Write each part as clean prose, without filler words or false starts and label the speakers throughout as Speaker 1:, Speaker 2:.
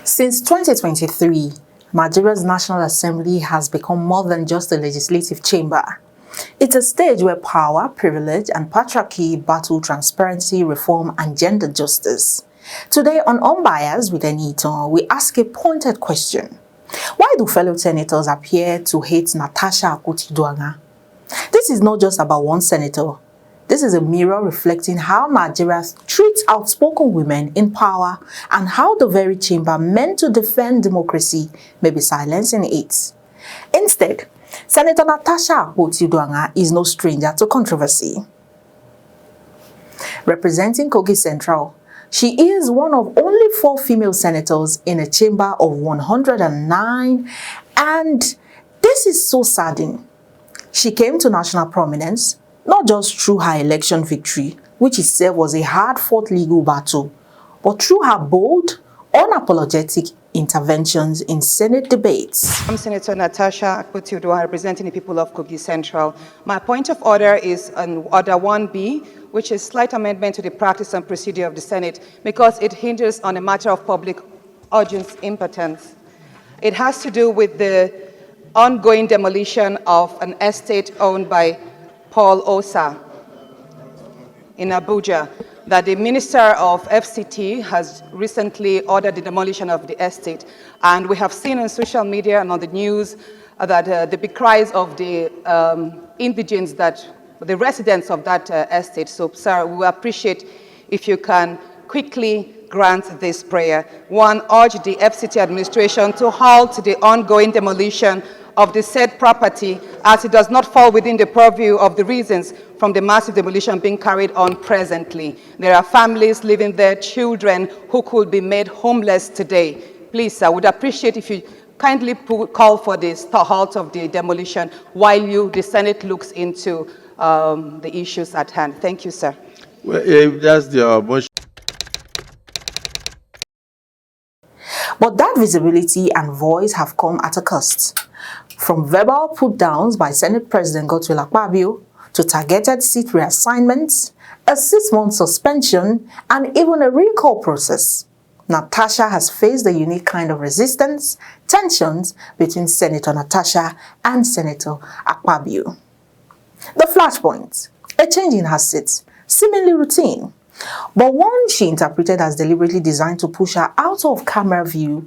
Speaker 1: Since 2023, Nigeria's National Assembly has become more than just a legislative chamber. It's a stage where power, privilege, and patriarchy battle transparency, reform, and gender justice. Today on Unbiased with Enito, we ask a pointed question. Why do fellow senators appear to hate Natasha Akpoti Uduaghan? This is not just about one senator. This is a mirror reflecting how Nigeria treats outspoken women in power and how the very chamber meant to defend democracy may be silencing it. Instead, Senator Natasha Akpoti Uduaghan is no stranger to controversy. Representing Kogi Central, she is one of only 4 female senators in a chamber of 109, and this is so saddening. She came to national prominence not just through her election victory, which itself was a hard-fought legal battle, but through her bold, unapologetic interventions in Senate debates.
Speaker 2: I'm Senator Natasha Akpoti Uduaghan, representing the people of Kogi Central. My point of order is on Order 1B, which is slight amendment to the practice and procedure of the Senate, because it hinges on a matter of public urgent importance. It has to do with the ongoing demolition of an estate owned by Paul Osa in Abuja, that the Minister of FCT has recently ordered the demolition of the estate. And we have seen on social media and on the news that the big cries of the indigents, the residents of that estate. So, sir, we appreciate if you can quickly grant this prayer. One, urge the FCT administration to halt the ongoing demolition of the said property, as it does not fall within the purview of the reasons from the massive demolition being carried on presently. There are families living there, children who could be made homeless today. Please, I would appreciate if you kindly call for this halt of the demolition while the Senate looks into the issues at hand. Thank you, sir.
Speaker 3: Well, if that's the motion.
Speaker 1: But that visibility and voice have come at a cost. From verbal put-downs by Senate President Godswill Akpabio to targeted seat reassignments, a 6-month suspension, and even a recall process, Natasha has faced a unique kind of resistance, tensions between Senator Natasha and Senator Akpabio. The flashpoint, a change in her seat, seemingly routine, but one she interpreted as deliberately designed to push her out of camera view.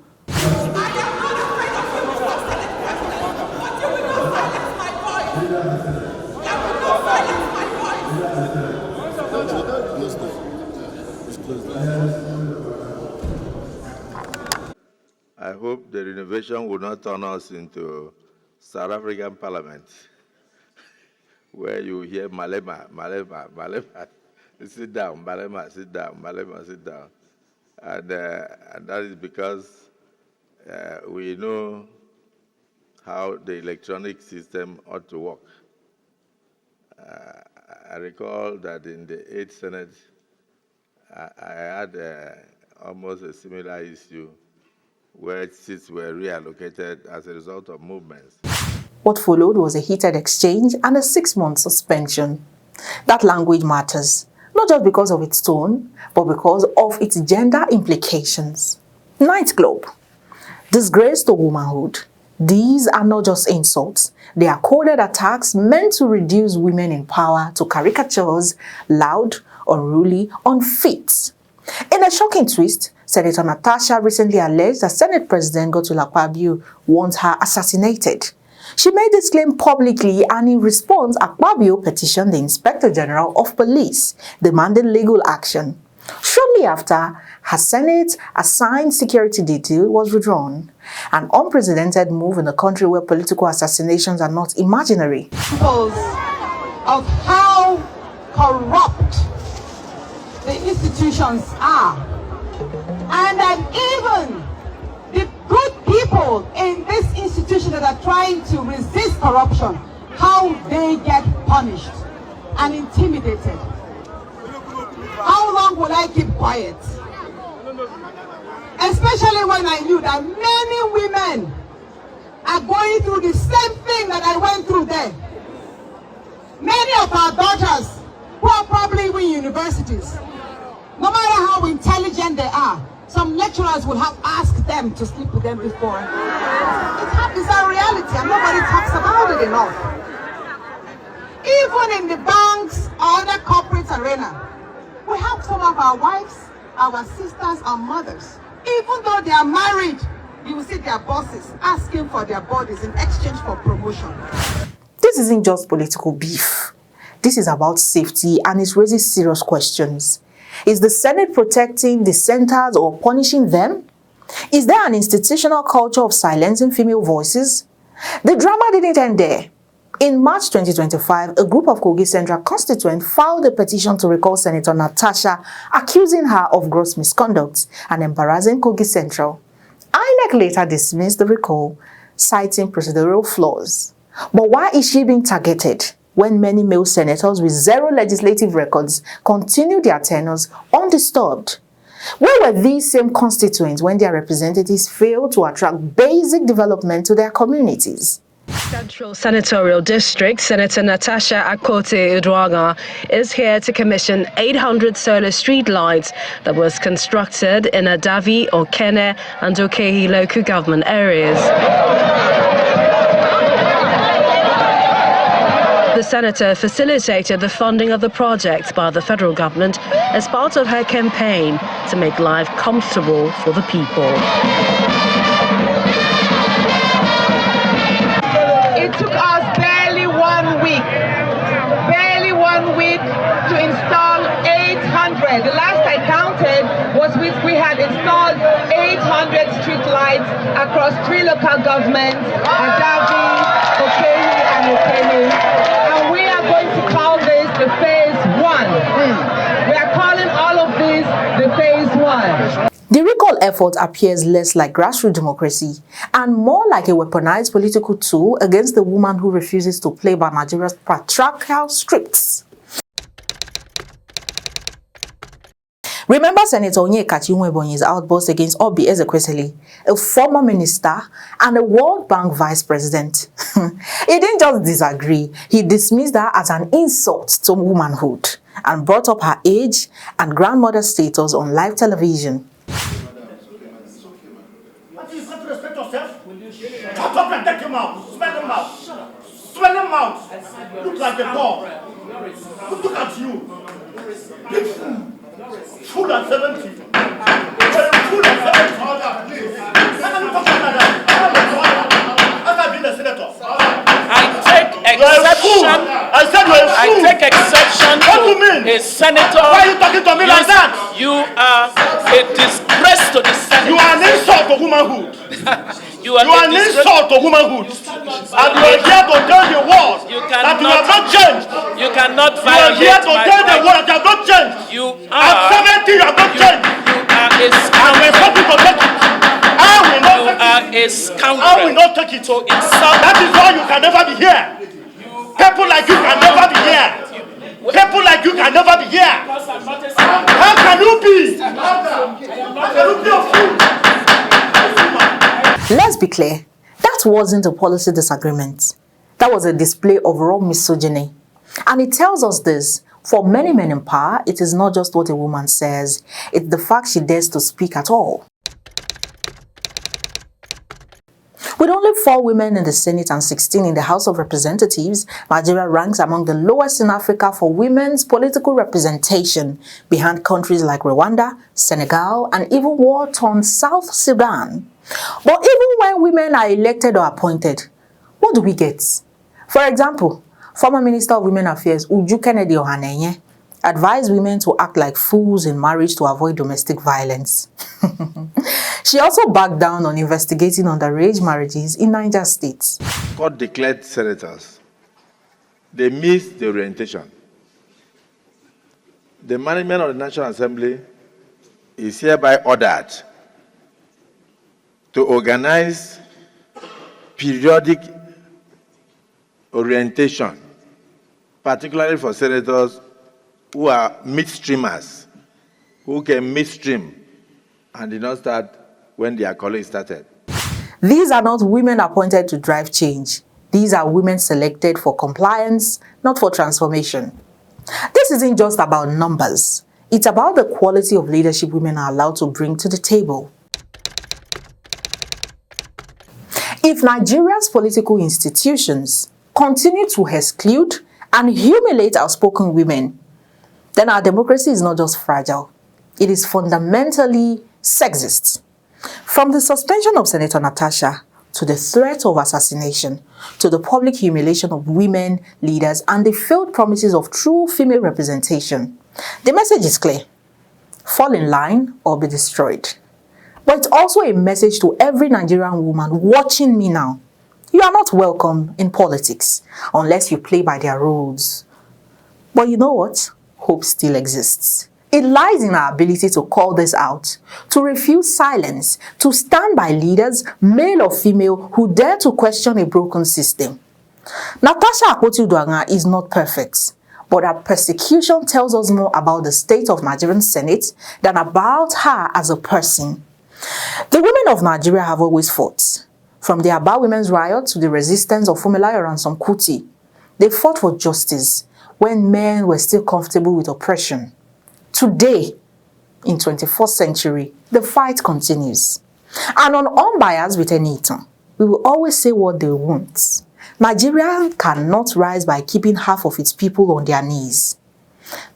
Speaker 3: I hope the renovation will not turn us into South African Parliament, where you hear Malema, Malema, Malema, sit down, Malema, sit down, Malema, sit down. And that is because we know how the electronic system ought to work. I recall that in the 8th Senate, I had almost a similar issue where seats were reallocated as a result of movements.
Speaker 1: What followed was a heated exchange and a 6-month suspension. That language matters, not just because of its tone, but because of its gender implications. Night Globe. Disgrace to womanhood. These are not just insults. They are coded attacks meant to reduce women in power to caricatures, loud, unruly, unfit. In a shocking twist, Senator Natasha recently alleged that Senate President Godswill Akpabio wants her assassinated. She made this claim publicly, and in response, Akpabio petitioned the Inspector General of Police, demanding legal action. Shortly after, her Senate-assigned security detail was withdrawn, an unprecedented move in a country where political assassinations are not imaginary.
Speaker 4: Of how corrupt the institutions are, and that even the good people in this institution that are trying to resist corruption, how they get punished and intimidated. How long will I keep quiet? Especially when I knew that many women are going through the same thing that I went through there. Many of our daughters who are probably in universities, no matter how intelligent they are, some lecturers will have asked them to sleep with them before. It's a reality and nobody talks about it enough. Even in the banks or other corporate arena, we have some of our wives, our sisters, our mothers. Even though they are married, you will see their bosses asking for their bodies in exchange for promotion.
Speaker 1: This isn't just political beef. This is about safety and it raises serious questions. Is the Senate protecting the centers or punishing them? Is there an institutional culture of silencing female voices? The drama didn't end there. In March 2025, a group of Kogi Central constituents filed a petition to recall Senator Natasha, accusing her of gross misconduct and embarrassing Kogi Central. INEC later dismissed the recall, citing procedural flaws. But why is she being targeted when many male senators with zero legislative records continue their tenures undisturbed? Where were these same constituents when their representatives failed to attract basic development to their communities?
Speaker 5: Central Senatorial District, Senator Natasha Akpoti Uduaghan is here to commission 800 solar street lights that was constructed in Adavi, Okene and Okehi local government areas. The senator facilitated the funding of the project by the federal government as part of her campaign to make life comfortable for the people.
Speaker 4: It took us barely 1 week to install 800. The last I counted was we had installed 800 street lights across 3 local governments, Adavi, Okehi, and Okene. And we are going to call this the phase 1. We are calling all of this the phase 1.
Speaker 1: The recall effort appears less like grassroots democracy and more like a weaponized political tool against the woman who refuses to play by Nigeria's patriarchal scripts. Remember Senator Onyekachi Nwebonyi's outburst against Obi Ezekwesili, a former minister and a World Bank vice president. He didn't just disagree, he dismissed her as an insult to womanhood and brought up her age and grandmother status on live television.
Speaker 6: Shut up and take him out. Smell him out. Smell him out. Look like a dog. Look at you. Big fool at 70. Fool at 70. How can you talk like that? As I've been a senator.
Speaker 7: I take exception
Speaker 6: What do you mean?
Speaker 7: A senator.
Speaker 6: Why are you talking to me like that?
Speaker 7: You are a disgrace to the Senate.
Speaker 6: You are an insult to womanhood.
Speaker 7: You are
Speaker 6: an insult to womanhood. And you are here to tell the world that you have not changed.
Speaker 7: You cannot
Speaker 6: You are
Speaker 7: violate
Speaker 6: here to
Speaker 7: my
Speaker 6: tell the
Speaker 7: right.
Speaker 6: world that you have not changed.
Speaker 7: You
Speaker 6: At
Speaker 7: are
Speaker 6: 70, you have not changed.
Speaker 7: you are a
Speaker 6: And we're
Speaker 7: scoundrel.
Speaker 6: supposed to take it. I will not
Speaker 7: You
Speaker 6: take
Speaker 7: are
Speaker 6: it.
Speaker 7: a scoundrel.
Speaker 6: I will not take it.
Speaker 7: To insult.
Speaker 6: That is why you can never be here. People like you can never be here. People like you can never be here. How can you be? How can you be a fool?
Speaker 1: Let's be clear, that wasn't a policy disagreement. That was a display of raw misogyny. And it tells us this: for many men in power, it is not just what a woman says, it's the fact she dares to speak at all. With only 4 women in the Senate and 16 in the House of Representatives, Nigeria ranks among the lowest in Africa for women's political representation, behind countries like Rwanda, Senegal, and even war-torn South Sudan. But even when women are elected or appointed, what do we get? For example, former Minister of Women Affairs Uju Kennedy Ohanenye advised women to act like fools in marriage to avoid domestic violence. She also backed down on investigating underage marriages in Niger State.
Speaker 3: Court declared senators. They missed the orientation. The management of the National Assembly is hereby ordered to organize periodic orientation, particularly for senators who are midstreamers, who can midstream and did not start when their colleagues started.
Speaker 1: These are not women appointed to drive change. These are women selected for compliance, not for transformation. This isn't just about numbers. It's about the quality of leadership women are allowed to bring to the table. If Nigeria's political institutions continue to exclude and humiliate outspoken women, then our democracy is not just fragile, it is fundamentally sexist. From the suspension of Senator Natasha, to the threat of assassination, to the public humiliation of women leaders and the failed promises of true female representation, the message is clear: fall in line or be destroyed. But it's also a message to every Nigerian woman watching me now. You are not welcome in politics unless you play by their rules. But you know what? Hope still exists. It lies in our ability to call this out, to refuse silence, to stand by leaders, male or female, who dare to question a broken system. Natasha Akpoti Uduaghan is not perfect, but her persecution tells us more about the state of Nigerian Senate than about her as a person. The women of Nigeria have always fought. From the Aba Women's Riot to the resistance of Funmilayo Ransome Kuti, they fought for justice when men were still comfortable with oppression. Today, in 21st century, the fight continues. And on Unbiased with Enitan, we will always say what they want. Nigeria cannot rise by keeping half of its people on their knees.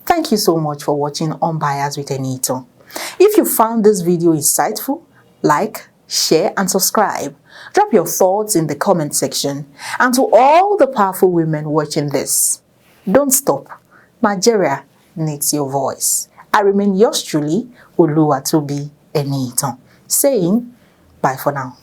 Speaker 1: Thank you so much for watching Unbiased with Enitan. If you found this video insightful, like, share and subscribe. Drop your thoughts in the comment section. And to all the powerful women watching this, don't stop. Nigeria needs your voice. I remain yours truly, Oluwatobi Enitan, saying bye for now.